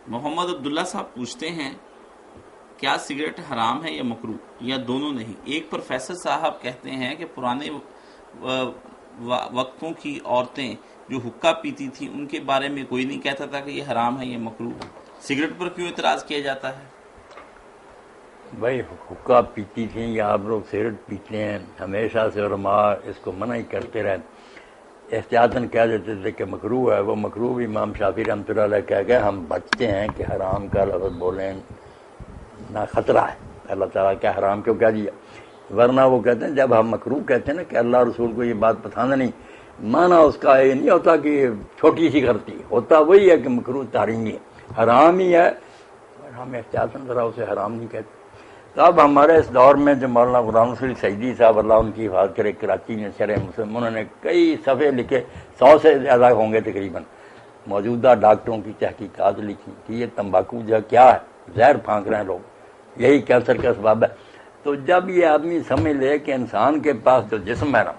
محمد عبداللہ صاحب پوچھتے ہیں کیا سگریٹ حرام ہے یا مکروہ یا دونوں نہیں؟ ایک پروفیسر صاحب کہتے ہیں کہ پرانے وقتوں کی عورتیں جو حقہ پیتی تھی ان کے بارے میں کوئی نہیں کہتا تھا کہ یہ حرام ہے یہ مکروہ، سگریٹ پر کیوں اعتراض کیا جاتا ہے؟ بھائی حقہ پیتی تھیں یا آپ لوگ سگریٹ پیتے ہیں، ہمیشہ سے علماء اس کو منع ہی کرتے رہے، احتیاطاً کہہ دیتے تھے کہ مکروہ ہے۔ وہ مکروہ بھی امام شافعی رحمۃ اللہ علیہ کہہ گئے ہم بچتے ہیں کہ حرام کا لفظ بولیں نہ خطرہ ہے، اللہ تعالیٰ کیا حرام کیوں کہہ دیا، ورنہ وہ کہتے ہیں جب ہم مکروہ کہتے ہیں نا کہ اللہ رسول کو یہ بات پسند نہیں، معنی اس کا یہ نہیں ہوتا کہ چھوٹی سی غلطی ہوتا، وہی ہے کہ مکروہ تحریمی ہے، حرام ہی ہے، ہم احتیاطاً ذرا اسے حرام نہیں کہتے۔ تو اب ہمارے اس دور میں جو مولانا غلام رسول سعیدی صاحب اللہ ان کی حفاظت کرے کراچی میں شرح مسلم، انہوں نے کئی صفحے لکھے، 100 سے زیادہ ہوں گے تقریباً، موجودہ ڈاکٹروں کی تحقیقات لکھی کہ یہ تمباکو جو کیا ہے، زہر پھانک رہے ہیں لوگ، یہی کینسر کا اسباب ہے۔ تو جب یہ آدمی سمجھ لے کہ انسان کے پاس جو جسم ہے نا،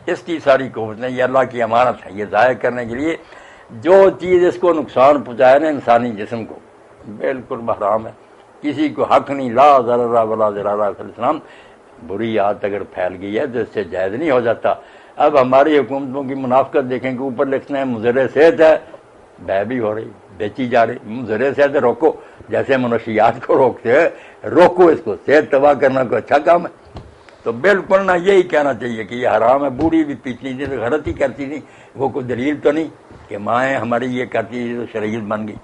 اس کی ساری قوتیں یہ اللہ کی امانت ہے، یہ ضائع کرنے کے لیے جو چیز اس کو نقصان پہنچائے نا انسانی جسم کو، بالکل حرام ہے، کسی کو حق نہیں، لا ضرر ولا ضرار فی الاسلام، بری عادت اگر پھیل گئی ہے تو اس سے جائز نہیں ہو جاتا۔ اب ہماری حکومتوں کی منافقت دیکھیں کہ اوپر لکھتے ہیں مضر صحت ہے، بے بھی ہو رہی، بیچی جا رہی، مضر صحت ہے روکو، جیسے منشیات کو روکتے ہیں روکو اس کو، صحت تباہ کرنا کوئی اچھا کام ہے؟ تو بالکل نہ یہی کہنا چاہیے کہ یہ حرام ہے، بوڑھی بھی پیچھلی تھی تو غلط ہی کرتی تھی، وہ کوئی دلیل تو نہیں کہ مائیں ہماری یہ کرتی تھی تو شریعت بن گئی۔